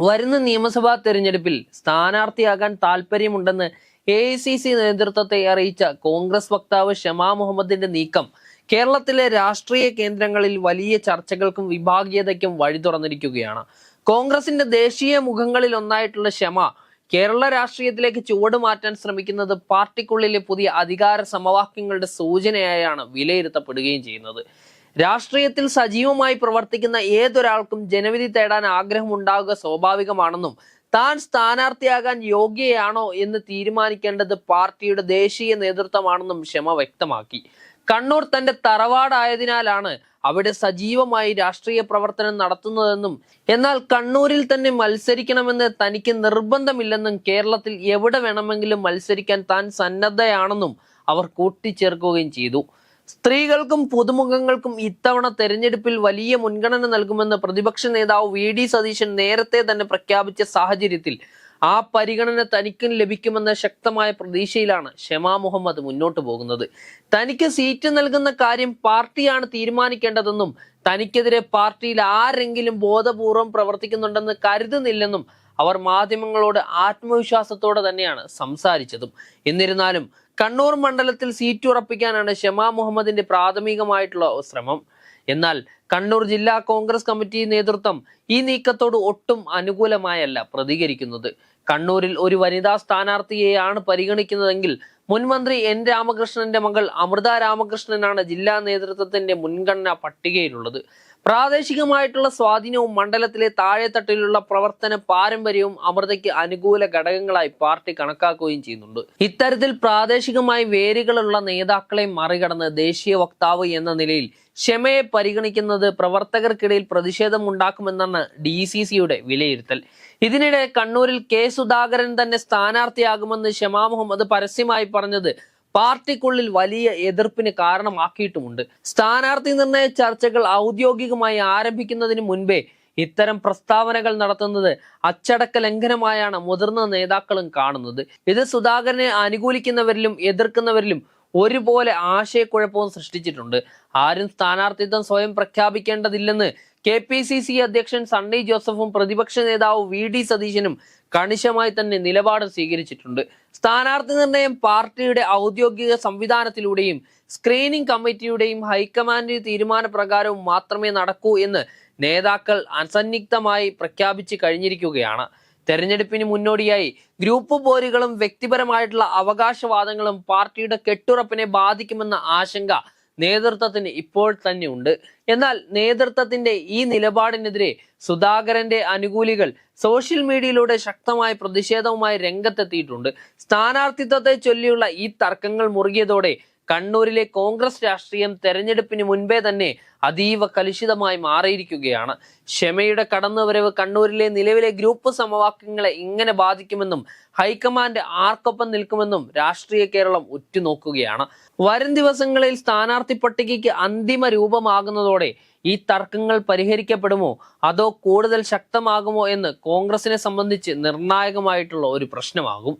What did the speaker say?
വരുന്ന നിയമസഭാ തെരഞ്ഞെടുപ്പിൽ സ്ഥാനാർത്ഥിയാകാൻ താൽപര്യമുണ്ടെന്ന് AICC നേതൃത്വത്തെ അറിയിച്ച കോൺഗ്രസ് വക്താവ് ഷമാ മുഹമ്മദിന്റെ നീക്കം കേരളത്തിലെ രാഷ്ട്രീയ കേന്ദ്രങ്ങളിൽ വലിയ ചർച്ചകൾക്കും വിഭാഗീയതയ്ക്കും വഴി തുറന്നിരിക്കുകയാണ്. കോൺഗ്രസിന്റെ ദേശീയ മുഖങ്ങളിൽ ഒന്നായിട്ടുള്ള ഷമാ കേരള രാഷ്ട്രീയത്തിലേക്ക് ചുവട് മാറ്റാൻ ശ്രമിക്കുന്നത് പാർട്ടിക്കുള്ളിലെ പുതിയ അധികാര സമവാക്യങ്ങളുടെ സൂചനയായാണ് വിലയിരുത്തപ്പെടുകയും ചെയ്യുന്നത്. രാഷ്ട്രീയത്തിൽ സജീവമായി പ്രവർത്തിക്കുന്ന ഏതൊരാൾക്കും ജനവിധി തേടാൻ ആഗ്രഹമുണ്ടാവുക സ്വാഭാവികമാണെന്നും താൻ സ്ഥാനാർത്ഥിയാകാൻ യോഗ്യയാണോ എന്ന് തീരുമാനിക്കേണ്ടത് പാർട്ടിയുടെ ദേശീയ നേതൃത്വമാണെന്നും ഷമ വ്യക്തമാക്കി. കണ്ണൂർ തന്റെ തറവാടായതിനാലാണ് അവിടെ സജീവമായി രാഷ്ട്രീയ പ്രവർത്തനം നടത്തുന്നതെന്നും എന്നാൽ കണ്ണൂരിൽ തന്നെ മത്സരിക്കണമെന്ന് തനിക്ക് നിർബന്ധമില്ലെന്നും കേരളത്തിൽ എവിടെ വേണമെങ്കിലും മത്സരിക്കാൻ താൻ സന്നദ്ധയാണെന്നും അവർ കൂട്ടിച്ചേർക്കുകയും ചെയ്തു. സ്ത്രീകൾക്കും പുതുമുഖങ്ങൾക്കും ഇത്തവണ തെരഞ്ഞെടുപ്പിൽ വലിയ മുൻഗണന നൽകുമെന്ന് പ്രതിപക്ഷ നേതാവ് VD സതീശൻ നേരത്തെ തന്നെ പ്രഖ്യാപിച്ച സാഹചര്യത്തിൽ ആ പരിഗണന തനിക്കും ലഭിക്കുമെന്ന ശക്തമായ പ്രതീക്ഷയിലാണ് ഷമാ മുഹമ്മദ് മുന്നോട്ട് പോകുന്നത്. തനിക്ക് സീറ്റ് നൽകുന്ന കാര്യം പാർട്ടിയാണ് തീരുമാനിക്കേണ്ടതെന്നും തനിക്കെതിരെ പാർട്ടിയിൽ ആരെങ്കിലും ബോധപൂർവം പ്രവർത്തിക്കുന്നുണ്ടെന്ന് കരുതുന്നില്ലെന്നും അവർ മാധ്യമങ്ങളോട് ആത്മവിശ്വാസത്തോടെ തന്നെയാണ് സംസാരിച്ചതും. എന്നിരുന്നാലും കണ്ണൂർ മണ്ഡലത്തിൽ സീറ്റ് ഉറപ്പിക്കാനാണ് ഷമാ മുഹമ്മദിന്റെ പ്രാഥമികമായിട്ടുള്ള ശ്രമം. എന്നാൽ കണ്ണൂർ ജില്ലാ കോൺഗ്രസ് കമ്മിറ്റി നേതൃത്വം ഈ നീക്കത്തോട് ഒട്ടും അനുകൂലമായല്ല പ്രതികരിക്കുന്നത്. കണ്ണൂരിൽ ഒരു വനിതാ സ്ഥാനാർത്ഥിയെയാണ് പരിഗണിക്കുന്നതെങ്കിൽ മുൻ മന്ത്രി N രാമകൃഷ്ണന്റെ മകൾ അമൃത രാമകൃഷ്ണനാണ് ജില്ലാ നേതൃത്വത്തിന്റെ മുൻഗണനാ പട്ടികയിലുള്ളത്. പ്രാദേശികമായിട്ടുള്ള സ്വാധീനവും മണ്ഡലത്തിലെ താഴെത്തട്ടിലുള്ള പ്രവർത്തന പാരമ്പര്യവും അമൃതയ്ക്ക് അനുകൂല ഘടകങ്ങളായി പാർട്ടി കണക്കാക്കുകയും ചെയ്യുന്നുണ്ട്. ഇത്തരത്തിൽ പ്രാദേശികമായി വേരുകളുള്ള നേതാക്കളെ മറികടന്ന് ദേശീയ വക്താവ് എന്ന നിലയിൽ ഷമയെ പരിഗണിക്കുന്നത് പ്രവർത്തകർക്കിടയിൽ പ്രതിഷേധം ഉണ്ടാക്കുമെന്നാണ് DCCയുടെ വിലയിരുത്തൽ. ഇതിനിടെ കണ്ണൂരിൽ K സുധാകരൻ തന്നെ സ്ഥാനാർത്ഥിയാകുമെന്ന് ഷമാ മുഹമ്മദ് പരസ്യമായി പറഞ്ഞത് പാർട്ടിക്കുള്ളിൽ വലിയ എതിർപ്പിന് കാരണമാക്കിയിട്ടുമുണ്ട്. സ്ഥാനാർത്ഥി നിർണയ ചർച്ചകൾ ഔദ്യോഗികമായി ആരംഭിക്കുന്നതിന് മുൻപേ ഇത്തരം പ്രസ്താവനകൾ നടത്തുന്നത് അച്ചടക്ക ലംഘനമായാണ് മുതിർന്ന നേതാക്കളും കാണുന്നത്. ഇത് സുധാകരനെ അനുകൂലിക്കുന്നവരിലും എതിർക്കുന്നവരിലും ഒരുപോലെ ആശയക്കുഴപ്പവും സൃഷ്ടിച്ചിട്ടുണ്ട്. ആരും സ്ഥാനാർത്ഥിത്വം സ്വയം പ്രഖ്യാപിക്കേണ്ടതില്ലെന്ന് KPCC അധ്യക്ഷൻ സണ്ണി ജോസഫും പ്രതിപക്ഷ നേതാവ് VD സതീശനും കണിശമായി തന്നെ നിലപാട് സ്വീകരിച്ചിട്ടുണ്ട്. സ്ഥാനാർത്ഥി നിർണയം പാർട്ടിയുടെ ഔദ്യോഗിക സംവിധാനത്തിലൂടെയും സ്ക്രീനിംഗ് കമ്മിറ്റിയുടെയും ഹൈക്കമാൻഡ് തീരുമാനപ്രകാരവും മാത്രമേ നടക്കൂ എന്ന് നേതാക്കൾ അസന്നിഗ്ധമായി പ്രഖ്യാപിച്ചു കഴിഞ്ഞിരിക്കുകയാണ്. തെരഞ്ഞെടുപ്പിന് മുന്നോടിയായി ഗ്രൂപ്പ് പോരുകളും വ്യക്തിപരമായിട്ടുള്ള അവകാശവാദങ്ങളും പാർട്ടിയുടെ കെട്ടുറപ്പിനെ ബാധിക്കുമെന്ന ആശങ്ക നേതൃത്വത്തിന് ഇപ്പോൾ തന്നെ ഉണ്ട്. എന്നാൽ നേതൃത്വത്തിന്റെ ഈ നിലപാടിനെതിരെ സുധാകരന്റെ അനുകൂലികൾ സോഷ്യൽ മീഡിയയിലൂടെ ശക്തമായ പ്രതിഷേധവുമായി രംഗത്തെത്തിയിട്ടുണ്ട്. സ്ഥാനാർത്ഥിത്വത്തെ ചൊല്ലിയുള്ള ഈ തർക്കങ്ങൾ മുറുകിയതോടെ കണ്ണൂരിലെ കോൺഗ്രസ് രാഷ്ട്രീയം തെരഞ്ഞെടുപ്പിന് മുൻപേ തന്നെ അതീവ കലുഷിതമായി മാറിയിരിക്കുകയാണ്. ഷമയുടെ കടന്നുവരവ് കണ്ണൂരിലെ നിലവിലെ ഗ്രൂപ്പ് സമവാക്യങ്ങളെ ഇങ്ങനെ ബാധിക്കുമെന്നും ഹൈക്കമാൻഡ് ആർക്കൊപ്പം നിൽക്കുമെന്നും രാഷ്ട്രീയ കേരളം ഉറ്റുനോക്കുകയാണ്. വരും ദിവസങ്ങളിൽ സ്ഥാനാർത്ഥി പട്ടികയ്ക്ക് അന്തിമ രൂപമാകുന്നതോടെ ഈ തർക്കങ്ങൾ പരിഹരിക്കപ്പെടുമോ അതോ കൂടുതൽ ശക്തമാകുമോ എന്ന് കോൺഗ്രസിനെ സംബന്ധിച്ച് നിർണായകമായിട്ടുള്ള ഒരു പ്രശ്നമാകും.